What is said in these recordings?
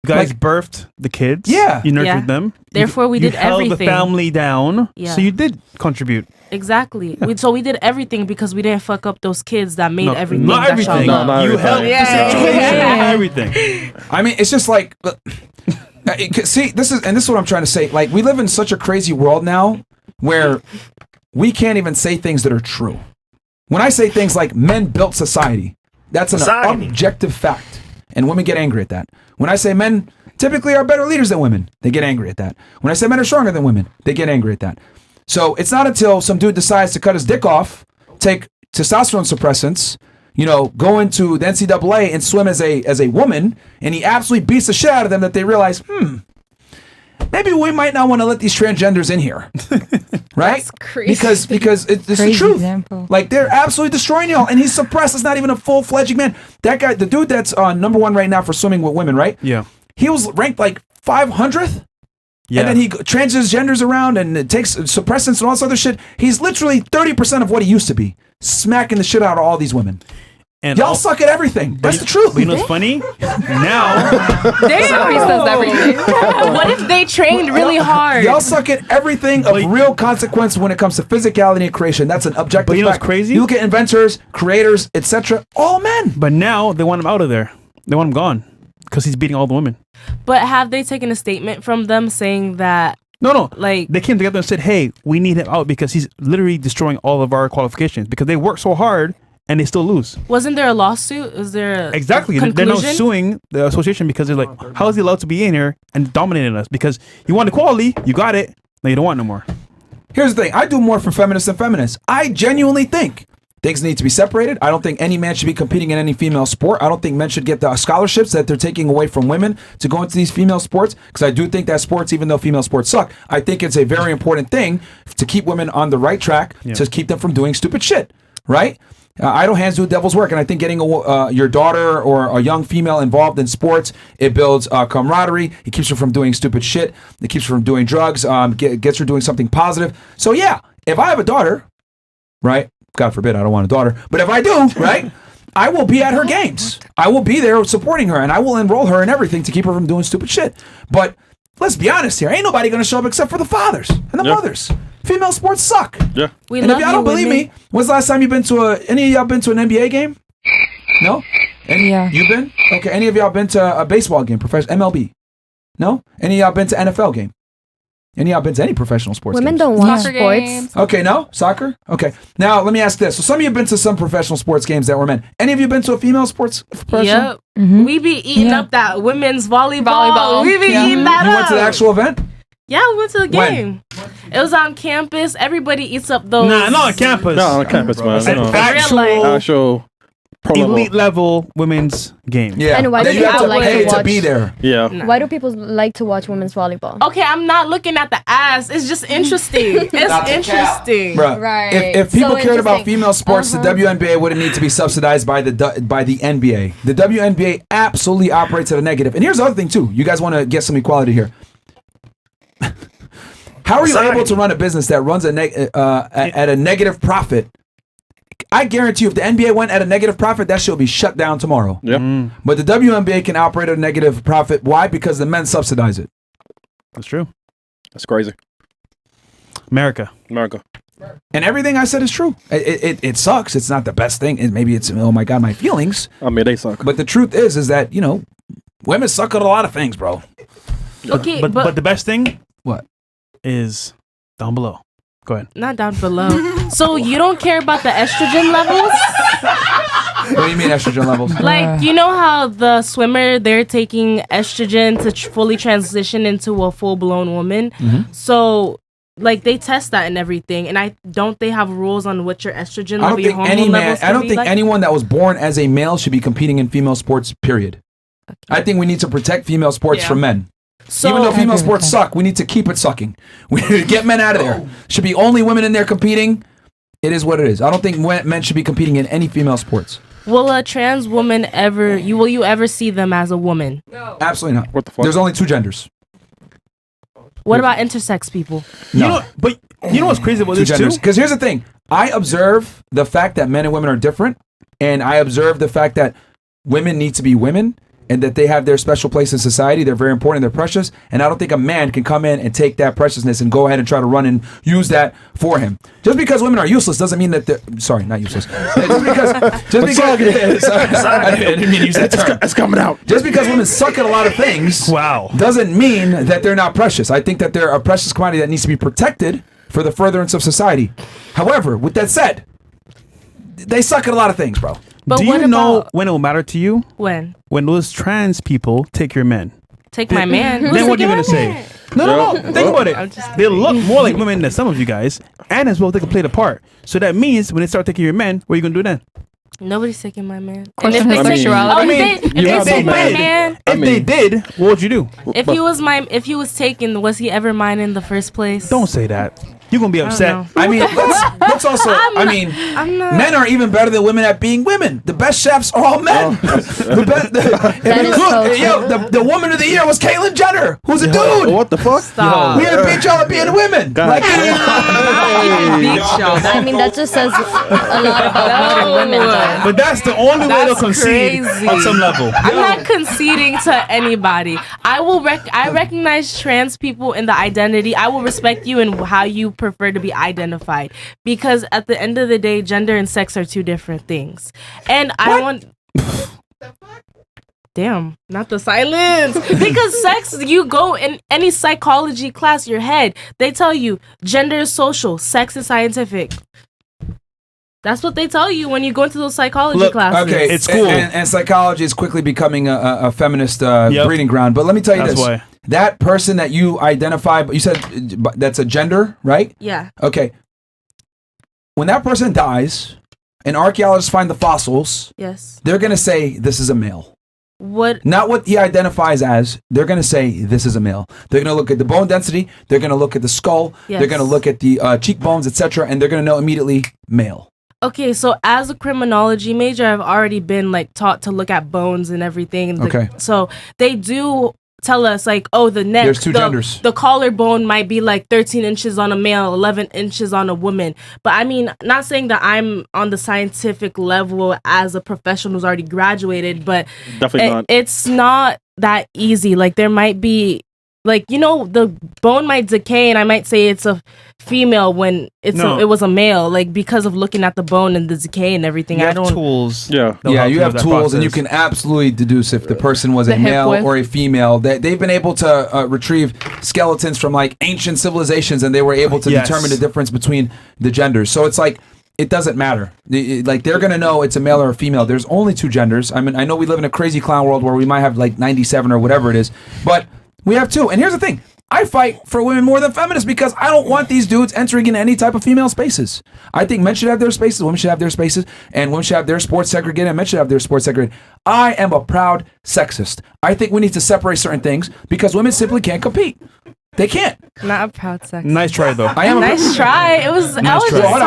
guys birthed the kids. Yeah. You nurtured them. Therefore, we did held everything. the family down. Yeah. So you did contribute. Exactly. So we did everything because we didn't fuck up those kids that made everything. Not that everything. y'all love. not You everything. helped the situation. Not everything. I mean, it's just like, see, this is what I'm trying to say. Like, we live in such a crazy world now where we can't even say things that are true. When I say things like men built society, that's an objective fact, and women get angry at that. When I say men typically are better leaders than women, they get angry at that. When I say men are stronger than women, they get angry at that. So it's not until some dude decides to cut his dick off, take testosterone suppressants, go into the NCAA and swim as a woman, and he absolutely beats the shit out of them that they realize, maybe we might not want to let these transgenders in here, right? That's crazy. Because it's the truth. Example. Like, they're absolutely destroying y'all, and he's suppressed. It's not even a full-fledged man. That guy, the dude that's number one right now for swimming with women, right? Yeah. He was ranked like 500th. Yeah. And then he transgenders around and takes suppressants and all this other shit. He's literally 30% of what he used to be, smacking the shit out of all these women. And y'all suck at everything. That's the truth. But you know what's funny? Now, damn, he says everything. What if they trained really hard? Y'all suck at everything of real consequence when it comes to physicality and creation. That's an objective but you know fact. what's crazy? You look at inventors, creators, etc. All men. But now they want him out of there. They want him gone because he's beating all the women. But have they taken a statement from them saying that? No. Like, they came together and said, "Hey, we need him out because he's literally destroying all of our qualifications because they work so hard." And they still lose. Wasn't there a lawsuit? Is there exactly? conclusion? They're now suing the association because they're like, "How is he allowed to be in here and dominating us? Because you want equality, you got it. Now you don't want no more." Here's the thing: I do more for feminists than feminists. I genuinely think things need to be separated. I don't think any man should be competing in any female sport. I don't think men should get the scholarships that they're taking away from women to go into these female sports. Because I do think that sports, even though female sports suck, I think it's a very important thing to keep women on the right track to keep them from doing stupid shit. Right? Idle hands do the devil's work, and I think getting your daughter or a young female involved in sports, it builds camaraderie. It keeps her from doing stupid shit. It keeps her from doing drugs. Gets her doing something positive. So yeah, if I have a daughter, right? God forbid I don't want a daughter, but if I do, right? I will be at her games. I will be there supporting her, and I will enroll her in everything to keep her from doing stupid shit. But let's be honest here. Ain't nobody going to show up except for the fathers and the mothers. Female sports suck. Yeah. And if y'all don't believe me, when's the last time you've been to any of y'all been to an NBA game? No? You been? Okay. Any of y'all been to a baseball game, professional MLB? No? Any of y'all been to NFL game? Any of y'all been to any professional sports Women games? don't watch sports. Okay, no? Soccer? Okay. Now, let me ask this. So some of you have been to some professional sports games that were men. Any of you been to a female sports professional? Yep. We be eating up that women's volleyball. We be eating that You up. went to the actual event? Yeah, we went to the game. It was on campus. Everybody eats up those. Nah, not on campus. No, on campus, man. Actual elite level women's game. Yeah. And why do people like to watch? be there. Yeah. Why do people like to watch women's volleyball? Okay, I'm not looking at the ass. It's just interesting. It's interesting. Bruh, Right. If people So cared about interesting. female sports, the WNBA wouldn't need to be subsidized by the NBA. The WNBA absolutely operates at a negative. And here's the other thing too. You guys want to get some equality here. How are you able to run a business that runs at a negative profit? I guarantee you, if the NBA went at a negative profit, that shit will be shut down tomorrow. Yep. But the WNBA can operate at a negative profit. Why? Because the men subsidize it. That's true. That's crazy. America. And everything I said is true. It sucks. It's not the best thing. Maybe it's, oh my God, my feelings. I mean, they suck. But the truth is that, women suck at a lot of things, bro. Okay, but the best thing what is down below. Go ahead. Not down below. So you don't care about the estrogen levels? What do you mean estrogen levels? Like, you know how the swimmer, they're taking estrogen to fully transition into a full-blown woman? Mm-hmm. So, like, they test that and everything. And don't they have rules on what your estrogen level, your hormone levels I don't can think be like? anyone that was born as a male should be competing in female sports, period. Okay. I think we need to protect female sports from men. So, even though female sports suck, we need to keep it sucking. We need to get men out of there. Should be only women in there competing. It is what it is. I don't think men should be competing in any female sports. Will a trans woman will you ever see them as a woman? No. Absolutely not. What the fuck? There's only two genders. What about intersex people? No. You know what's crazy about this too? Because here's the thing. I observe the fact that men and women are different, and I observe the fact that women need to be women, and that they have their special place in society. They're very important. They're precious. And I don't think a man can come in and take that preciousness and go ahead and try to run and use that for him. Just because women are useless doesn't mean that they're... Sorry, not useless. Just because I didn't mean to use that term. It's coming out. Just because women suck at a lot of things doesn't mean that they're not precious. I think that they're a precious commodity that needs to be protected for the furtherance of society. However, with that said, they suck at a lot of things, bro. But do you know when it will matter to you? When those trans people take your men. Take my man. Then what are you gonna say? No. Think about it. They look more like women than some of you guys, and as well they can play the part. So that means when they start taking your men, what are you gonna do then? Nobody's taking my man. Question his sexuality. If they take my man, if they did, what would you do? if he was taken, was he ever mine in the first place? Don't say that. You're gonna be upset. I mean, let's also. I'm not. Men are even better than women at being women. The best chefs are all men. The woman of the year was Caitlyn Jenner, who's a dude. What the fuck? Stop. We had beat y'all at being women. Like, I mean, that just says a lot about modern women, though. But that's the only way they'll That's concede crazy. on some level. I'm not conceding to anybody. I recognize trans people in the identity. I will respect you in how you prefer to be identified, because at the end of the day, gender and sex are two different things. And I want. Damn, not the silence. Because sex, you go in any psychology class, your head, they tell you gender is social, sex is scientific. That's what they tell you when you go into those psychology classes. Okay, it's cool. And psychology is quickly becoming a feminist breeding ground. But let me tell you That's this. why. That person that you identify, you said that's a gender, right? Yeah. Okay. When that person dies and archaeologists find the fossils, Yes. they're going to say this is a male. What? Not what he identifies as. They're going to say this is a male. They're going to look at the bone density. They're going to look at the skull. Yes. They're going to look at the cheekbones, etc., and they're going to know immediately male. Okay, so as a criminology major, I've already been taught to look at bones and everything. Okay. So they do tell us the neck. There's two genders. The collarbone might be 13 inches on a male, 11 inches on a woman. But I mean, not saying that I'm on the scientific level as a professional who's already graduated, but Definitely not. it's not that easy. There might be the bone might decay, and I might say it's a female when it was a male, because of looking at the bone and the decay and everything. You have tools. Yeah. Yeah, you have tools, and you can absolutely deduce if the person was a male or a female. They've been able to retrieve skeletons from ancient civilizations, and they were able to determine the difference between the genders. So it's it doesn't matter. They're gonna know it's a male or a female. There's only two genders. I mean, I know we live in a crazy clown world where we might have 97 or whatever it is, but we have two. And here's the thing. I fight for women more than feminists because I don't want these dudes entering in any type of female spaces. I think men should have their spaces, women should have their spaces, and women should have their sports segregated, and men should have their sports segregated. I am a proud sexist. I think we need to separate certain things because women simply can't compete. They can't. Not a proud sex. Nice try, though. I am Nice try. It was. Nice try. Hold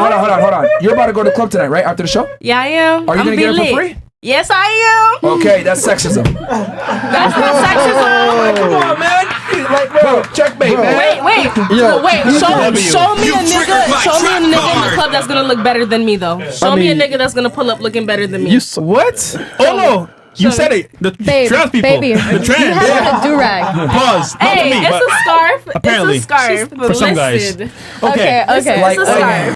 on. You're about to go to the club tonight, right? After the show? Yeah, I am. Are you going to get it for free? Yes, I am. Okay, that's sexism. That's not sexism. Come on, man. Bro, checkmate, man. Wait. Show me a nigga in the club that's gonna look better than me, though. Show me a nigga that's gonna pull up looking better than me. What? Oh no. You said it. The trans people. Baby, The trans. you have a do-rag. Pause. Not Hey, for me, it's but a scarf. apparently. It's a scarf. For some guys. Listen. Okay. Okay. It's a scarf.